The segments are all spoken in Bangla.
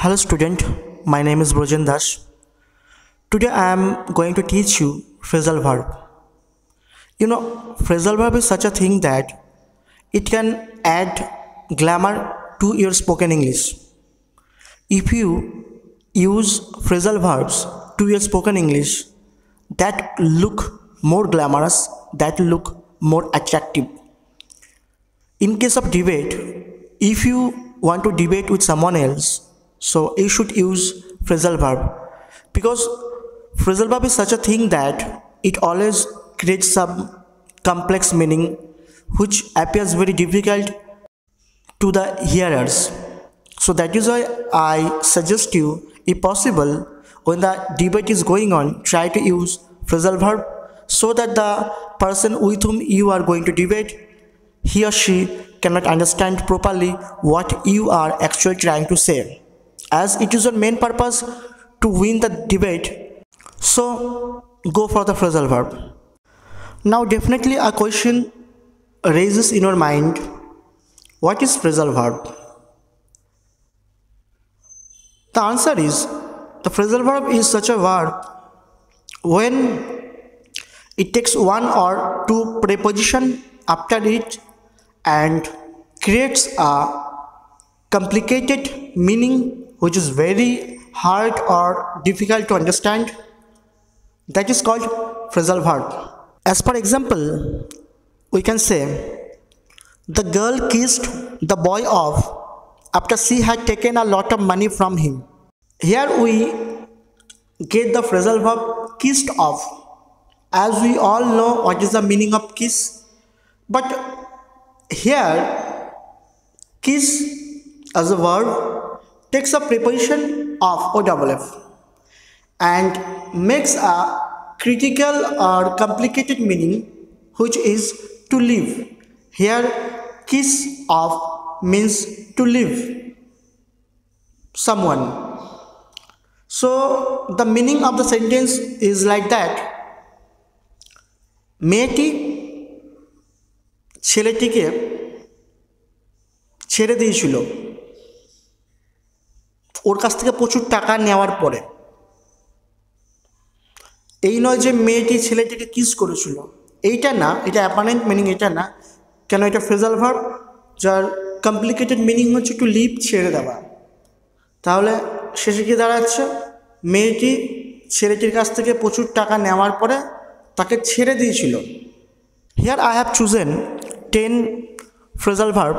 Hello student, my name is Brojan Das. Today I am going to teach you phrasal verb. Phrasal verb is such a thing that it can add glamour to your spoken English. If you use phrasal verbs to your spoken English, that look more glamorous, that look more attractive. In case of debate, if you want to debate with someone else, so you should use phrasal verb, because phrasal verb is such a thing that it always creates some complex meaning which appears very difficult to the hearers. So that is why I suggest you, if possible, when the debate is going on, try to use phrasal verb so that the person with whom you are going to debate, he or she cannot understand properly what you are actually trying to say, as it is your main purpose to win the debate. So go for the phrasal verb. Now definitely a question raises in your mind, what is phrasal verb? The answer is, the phrasal verb is such a verb when it takes one or two preposition after it and creates a complicated meaning which is very hard or difficult to understand. That is called phrasal verb. As per example, we can say, the girl kissed the boy off after she had taken a lot of money from him. Here we get the phrasal verb kissed off. As we all know what is the meaning of kiss, but here kiss as a verb takes a preposition of OFF and makes a critical or complicated meaning, which is to leave. Here kiss off means to leave someone. So the meaning of the sentence is like that: মেয়েটি ছেলেটিকে ছেড়ে দিয়েছিল ওর কাছ থেকে প্রচুর টাকা নেওয়ার পরে। এই নয় যে মেয়েটি ছেলেটিকে কিস করেছিল, এইটা না, এটা অ্যাপারেন্ট মিনিং এটা না। কেন? এটা ফ্রেজাল ভার্ব যার কমপ্লিকেটেড মিনিং হচ্ছে টু লিভ, ছেড়ে দেওয়া। তাহলে শেষে কি দাঁড়াচ্ছে? মেয়েটি ছেলেটির কাছ থেকে প্রচুর টাকা নেওয়ার পরে তাকে ছেড়ে দিয়েছিল। Here I have chosen 10 phrasal verb.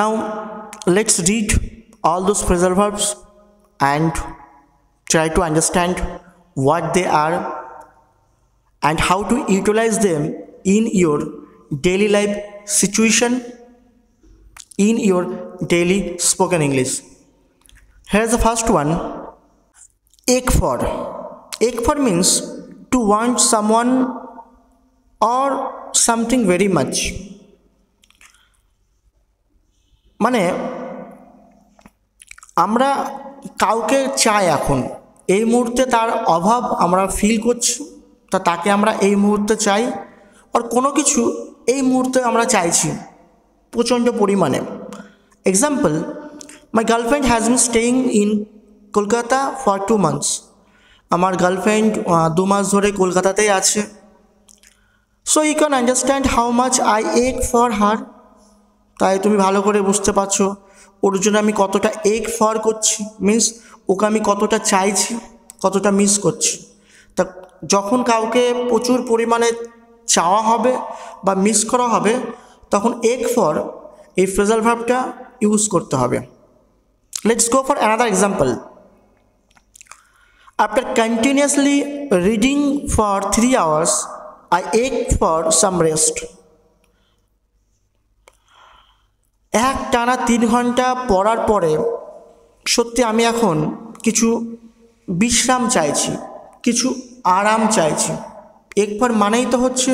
Now let's read all those phrasal verbs and try to understand what they are and how to utilize them in your daily life situation, in your daily spoken English. Here's the first one. Ache for. Ache for means to want someone or something very much. মানে আমরা কাউকে চাই, এখন এই মুহূর্তে তার অভাব আমরা ফিল করছি, তাকে আমরা এই মুহূর্তে চাই, আর কোনো কিছু এই মুহূর্তে আমরা চাইছি প্রচণ্ড পরিমাণে। Example, my girlfriend has been staying in Kolkata for 2 months. আমার গার্লফ্রেন্ড 2 মাস ধরে কলকাতাতেই আছে। So you can understand how much I ache for her. তাই তুমি ভালো করে বুঝতে পারছো ওর জন্য আমি কতটা এক ফর করছি, মিন্স ওকে আমি কতটা চাইছি, কতটা মিস করছি। তা যখন কাউকে প্রচুর পরিমাণে চাওয়া হবে বা মিস করা হবে, তখন এক ফর এই ফ্রেজাল ভার্বটা ইউজ করতে হবে। Let's go for another example. After continuously reading for 3 hours, I ache for some rest. টানা 3 ঘন্টা পড়ার পরে সত্যি আমি এখন কিছু বিশ্রাম চাইছি, কিছু আরাম চাইছি। একবার মানেই তো হচ্ছে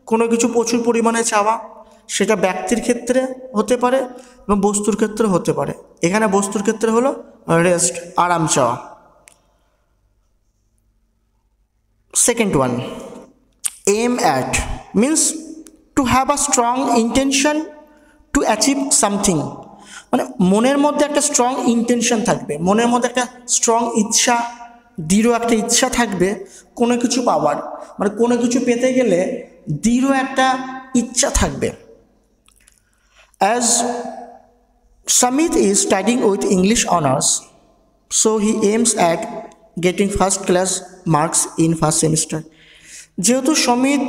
কোনো কিছু প্রচুর পরিমাণে চাওয়া, সেটা ব্যক্তির ক্ষেত্রে হতে পারে এবং বস্তুর ক্ষেত্রে হতে পারে। এখানে বস্তুর ক্ষেত্রে হলো রেস্ট, আরাম চাওয়া। Second one, aim at means to have a strong intention to achieve something, মানে মনের মধ্যে একটা স্ট্রং ইন্টেনশন থাকবে, মনের মধ্যে একটা স্ট্রং ইচ্ছা, দৃঢ় একটা ইচ্ছা থাকবে কোনো কিছু পাওয়ার, মানে কোনো কিছু পেতে গেলে দৃঢ় একটা ইচ্ছা থাকবে। As Samit is studying with English honors, so he aims at getting first class marks in first semester. যেহেতু সমিত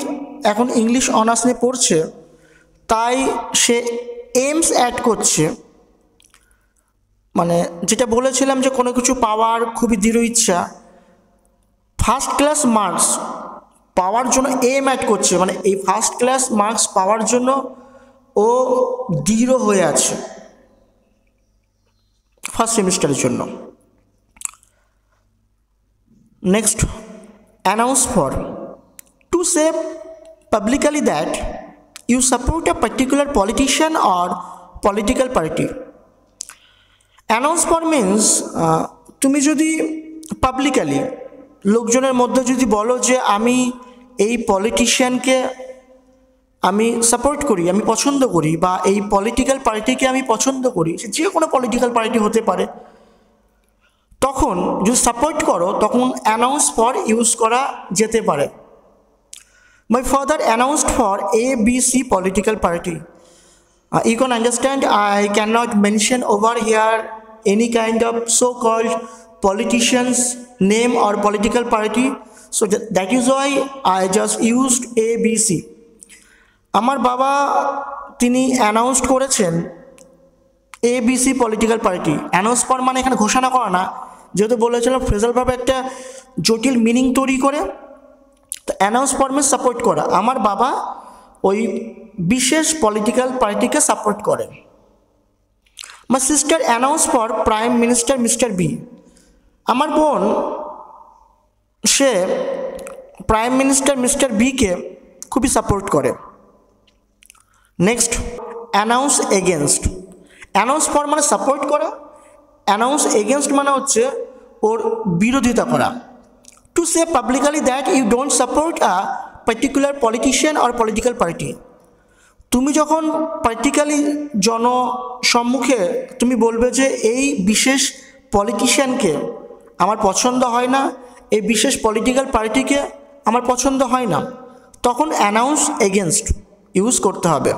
এখন ইংলিশ অনার্স নিয়ে পড়ছে, তাই সে এইমস অ্যাড করছে, মানে যেটা বলেছিলাম যে কোনো কিছু পাওয়ার খুবই দৃঢ় ইচ্ছা, ফার্স্ট ক্লাস মার্কস পাওয়ার জন্য এম অ্যাড করছে, মানে এই ফার্স্ট ক্লাস মার্কস পাওয়ার জন্য ও দৃঢ় হয়ে আছে ফার্স্ট সেমিস্টারের জন্য। Next, announce for, to say publicly that you support a particular politician or political party. Announce for means তুমি যদি পাবলিকলি লোকজনের মধ্যে যদি বলো যে আমি এই পলিটিশিয়ানকে আমি সাপোর্ট করি, আমি পছন্দ করি, বা এই পলিটিক্যাল পার্টিকে আমি পছন্দ করি, সে যে কোনো পলিটিক্যাল পার্টি হতে পারে, তখন যদি সাপোর্ট করো তখন অ্যানাউন্স ফর ইউজ করা যেতে পারে। My father announced for ABC political party. You can understand I cannot mention over here any kind of so-called politician's name or political party, so that is why I just used ABC. আমার বাবা তিনি অ্যানাউন্স করেছেন ABC political party. Announce for মানে এখানে ঘোষণা করা না, যেহেতু বলেছিলাম ফ্রেজাল ভার্ব একটা জটিল মিনিং তৈরি করে, তো অ্যানাউন্স ফর মিনস সাপোর্ট করা। আমার বাবা ওই বিশেষ পলিটিক্যাল পার্টিকে সাপোর্ট করে। My sister announce for prime minister mister B. আমার বোন সে প্রাইম মিনিস্টার মিস্টার বিকে খুবই সাপোর্ট করে। Next, announce against. Announce for মানে সাপোর্ট করা, অ্যানাউন্স এগেনস্ট মানে হচ্ছে ওর বিরোধিতা করা। To say publicly that you don't support a particular politician or political party. তুমি যখন পার্টিক্যালি জনসম্মুখে তুমি বলবে যে এই বিশেষ পলিটিশিয়ানকে আমার পছন্দ হয় না, এই বিশেষ পলিটিক্যাল পার্টিকে আমার পছন্দ হয় না, তখন অ্যানাউন্স এগেনস্ট ইউজ করতে হবে।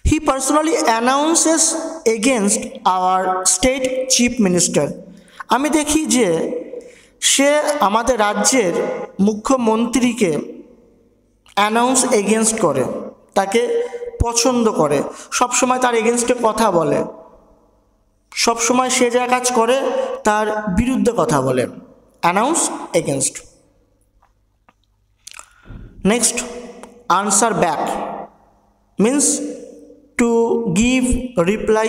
He personally announces against our state chief minister. আমি দেখি যে সে আমাদের রাজ্যের মুখ্যমন্ত্রীকে অ্যানাউন্স এগেনস্ট করে, তাকে পছন্দ করে, সবসময় তার এগেনস্টে কথা বলে, সবসময় সে যা কাজ করে তার বিরুদ্ধে কথা বলে। Announce against. Next, answer back means to give reply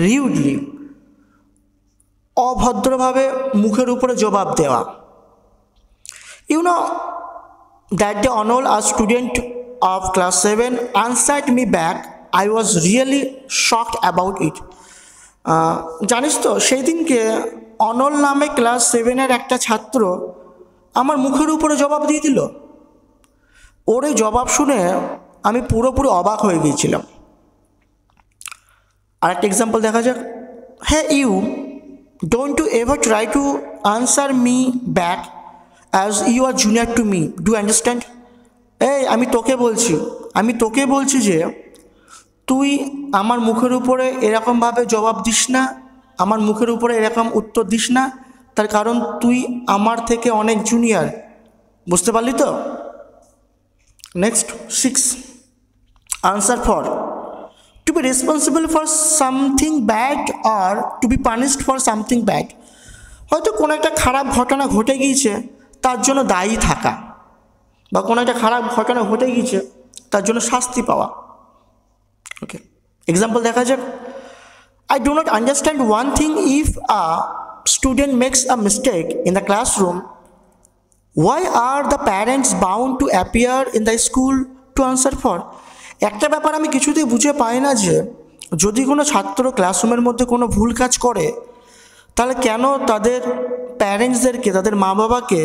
rudely, অভদ্রভাবে মুখের উপরে জবাব দেওয়া। You know that day only a student of class 7 answered me back. I was really shocked about it. জানিস তো সেই দিনকে অনল নামে ক্লাস 7-এর একটা ছাত্র আমার মুখের উপরে জবাব দিয়ে দিল। ওর এই জবাব শুনে আমি পুরোপুরি অবাক হয়ে গিয়েছিলাম। আরেকটা এক্সাম্পল দেখা যাক। হ্যাঁ, you don't to ever try to answer me back as you are junior to me, do understand? এই আমি তোকে বলছি যে তুই আমার মুখের উপরে এরকমভাবে জবাব দিস না, আমার মুখের উপরে এরকম উত্তর দিস না, তার কারণ তুই আমার থেকে অনেক জুনিয়র, বুঝতে পারলি তো? Next, 6, answer for, to be responsible for something bad or to be punished for something bad. হয়তো কোনো একটা খারাপ ঘটনা ঘটে গিয়েছে তার জন্য দায়ী থাকা, বা কোনো একটা খারাপ ঘটনা ঘটে গিয়েছে তার জন্য শাস্তি পাওয়া। ওকে, এক্সাম্পল দেখা যাক। I do not understand one thing, if a student makes a mistake in the classroom, why are the parents bound to appear in the school to answer for? একটা ব্যাপার আমি কিছুতেই বুঝে পাই না যে যদি কোনো ছাত্র ক্লাসরুমের মধ্যে কোনো ভুল কাজ করে, তাহলে কেন তাদের প্যারেন্টসদেরকে, তাদের মা বাবাকে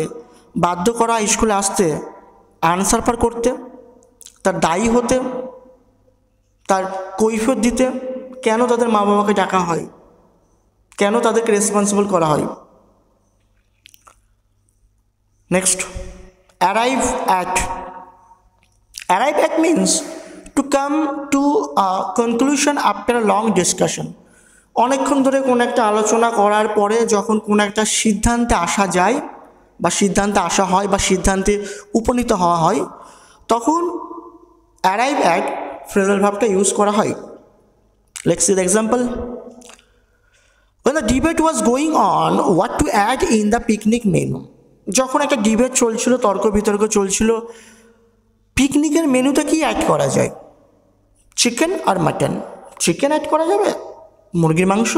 বাধ্য করা স্কুলে আসতে, আনসার পার করতে, তার দায়ী হতে, তার কৈফিয়ত দিতে। কেন তাদের মা বাবাকে ডাকা হয়, কেন তাদেরকে রেসপন্সিবল করা হয়। Next, arrive at. Arrive at means to come to conclusion after a long discussion. অনেকক্ষণ ধরে কোনো একটা আলোচনা করার পরে যখন কোনো একটা সিদ্ধান্তে আসা যায় বা সিদ্ধান্তে আসা হয় বা সিদ্ধান্তে উপনীত হওয়া হয়, তখন অ্যারাইভ অ্যাট ফ্রেজাল ভার্বটা ইউজ করা হয়। Let's see the example. When the debate was going on what to add in the picnic menu, যখন একটা ডিবেট চলছিল, তর্ক বিতর্ক চলছিল, পিকনিকের মেনুতে কি অ্যাড করা যায়, চিকেন আর মাটন। চিকেন অ্যাড করা যাবে, মুরগির মাংস,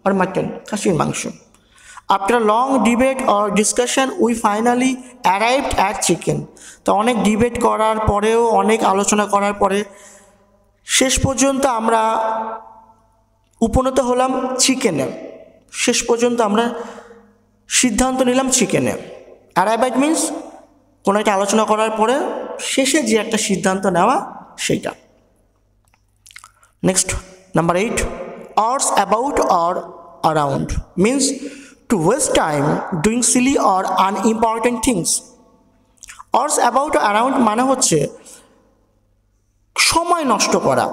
আর মাটন খাসির মাংস। After long debate or discussion we finally arrived at chicken. তো অনেক ডিবেট করার পরেও, অনেক আলোচনা করার পরে শেষ পর্যন্ত আমরা উপনীত হলাম চিকেনে। শেষ পর্যন্ত আমরা সিদ্ধান্ত নিলাম চিকেনে। অ্যারাইভ অ্যাট মিনস কোনো একটা আলোচনা করার পরে শেষে যে একটা সিদ্ধান্ত নেওয়া, সেইটা। Next, number 8, horse about or around means to waste time doing silly or unimportant things. Horse about around মানে হচ্ছে সময় নষ্ট করা,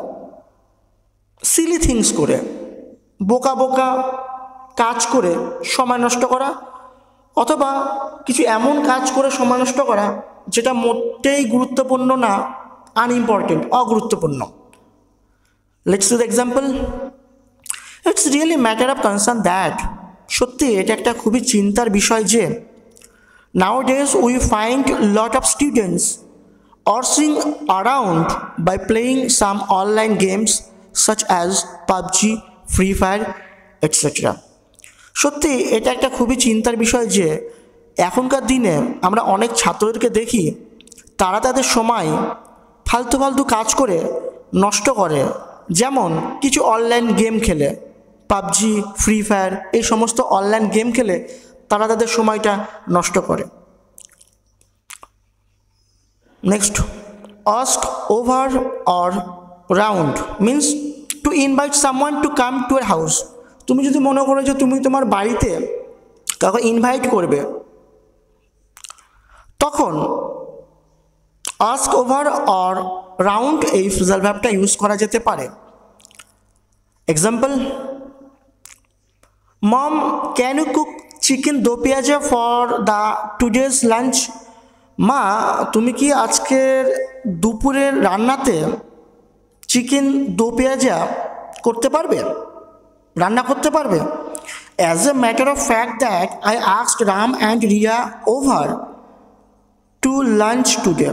সিলি থিংস করে, বোকা বোকা কাজ করে সময় নষ্ট করা, অথবা কিছু এমন কাজ করে সময় নষ্ট করা যেটা মোটেই গুরুত্বপূর্ণ না, আনইম্পর্টেন্ট, অগুরুত্বপূর্ণ। Let's see the example. It's really matter of concern that, সত্যি এটা একটা খুবই চিন্তার বিষয় যে nowadays we find lot of students horsing around by playing some online games such as PUBG, Free Fire, etc. সত্যি এটা একটা খুবই চিন্তার বিষয় যে এখনকার দিনে আমরা অনেক ছাত্রদেরকে দেখি তারা তাদের সময় ফালতু ফালতু কাজ করে নষ্ট করে, যেমন কিছু অনলাইন গেম খেলে, PUBG, Free Fire, এই সমস্ত অনলাইন গেম খেলে তারা তাদের সময়টা নষ্ট করে। Next, ask over or round means to invite someone to come to your house. তুমি যদি মনে করো যে তুমি তোমার বাড়িতে কাউকে ইনভাইট করবে, তখন ask over or round এই ফ্রেজাল ভার্বটা ইউজ করা যেতে পারে। Example, mom can you cook chicken do pyaza for the today's lunch. মা তুমি কি আজকের দুপুরের রান্নাতে চিকেন দো পেঁয়াজা করতে পারবে, রান্না করতে পারবে। As a matter of fact that I asked Ram and Riya over to lunch today.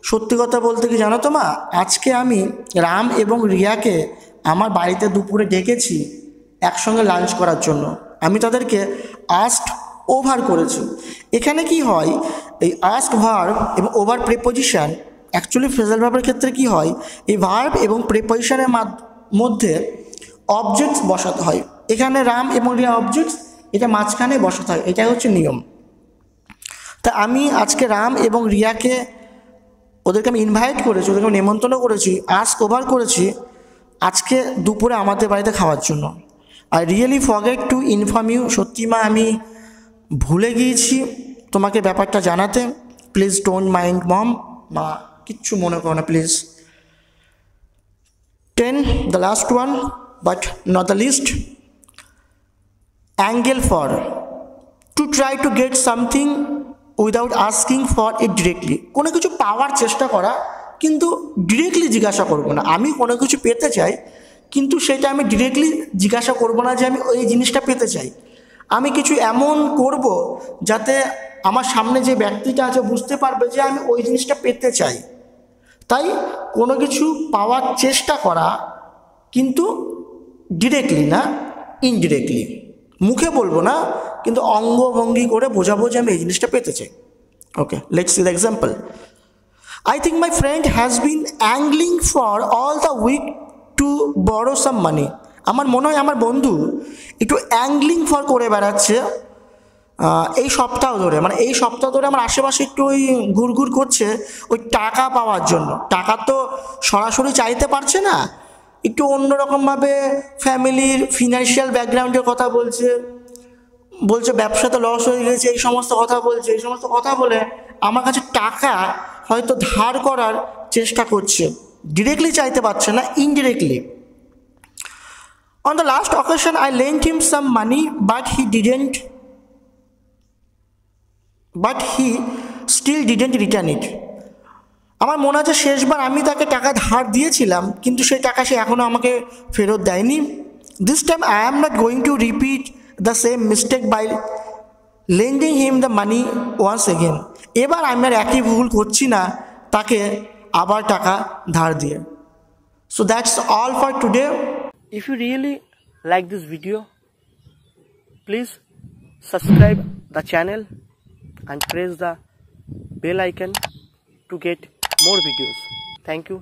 সত্যি কথা বলতে কি জানো তো মা, আজকে আমি রাম এবং রিয়াকে আমার বাড়িতে দুপুরে ডেকেছি একসঙ্গে লাঞ্চ করার জন্য। আমি তাদেরকে আস্কড ওভার করেছি। এখানে কি হয়, এই আস্ক ভার্ব এবং ওভার প্রিপোজিশন, অ্যাকচুয়ালি ফ্রেজাল ভার্বের ক্ষেত্রে কি হয়, এই ভার্ব এবং প্রিপোজিশনের মধ্যে অবজেক্টস বসাতে হয়। এখানে রাম এবং রিয়া অবজেক্টস, এটা মাঝখানে বসাতে হয়, এটাই হচ্ছে নিয়ম। তা আমি আজকে রাম এবং রিয়াকে, ওদেরকে আমি ইনভাইট করেছি, ওদেরকে আমি নেমন্তন্ন করেছি, আস্ক ওভার করেছি আজকে দুপুরে আমাদের বাড়িতে খাওয়ার জন্য। I really forget to inform you, সত্যি মা আমি ভুলে গিয়েছি তোমাকে ব্যাপারটা জানাতে। প্লিজ ডোন্ট মাইন্ড মম, মা কিচ্ছু মনে করো না please. 10, the last one but not the least, angle for, to try to get something without asking for it directly. কোনো কিছু পাওয়ার চেষ্টা করা কিন্তু ডিরেক্টলি জিজ্ঞাসা করবো না। আমি কোনো কিছু পেতে চাই কিন্তু সেটা আমি ডিরেক্টলি জিজ্ঞাসা করবো না যে আমি ওই জিনিসটা পেতে চাই। আমি কিছু এমন করব যাতে আমার সামনে যে ব্যক্তিটা আছে বুঝতে পারবে যে আমি ওই জিনিসটা পেতে চাই। তাই কোনো কিছু পাওয়ার চেষ্টা করা কিন্তু ডিরেক্টলি না, ইনডিরেক্টলি। মুখে বলবো না কিন্তু অঙ্গভঙ্গি করে বোঝাবো যে আমি এই জিনিসটা পেতে চাই। Okay, let's see the example. I think my friend has been angling for all the week to borrow some মানি। আমার মনে হয় আমার বন্ধু একটু অ্যাংলিং ফর করে বেড়াচ্ছে এই সপ্তাহ ধরে, মানে এই সপ্তাহ ধরে আমার আশেপাশে একটু ওই ঘুরঘুর করছে ওই টাকা পাওয়ার জন্য। টাকা তো সরাসরি চাইতে পারছে না, একটু অন্যরকমভাবে ফ্যামিলির ফিনান্সিয়াল ব্যাকগ্রাউন্ডের কথা বলছে, ব্যবসাতে লস হয়ে গেছে, এই সমস্ত কথা বলছে। এই সমস্ত কথা বলে আমার কাছে টাকা হয়তো ধার করার চেষ্টা করছে, ডিরেক্টলি চাইতে পারছে না, indirectly. On the last occasion I lent him some money but he still didn't return it. আমার মনে আছে শেষবার আমি তাকে টাকা ধার দিয়েছিলাম, কিন্তু সেই টাকা সে এখনও আমাকে ফেরত দেয়নি। This time I am not going to repeat the same mistake by lending him the money once again. এবার আমি আর একই ভুল করছি না তাকে আবার টাকা ধার দিয়ে। So that's all for today. If you really like this video, please subscribe the channel and press the bell icon to get more videos. Thank you.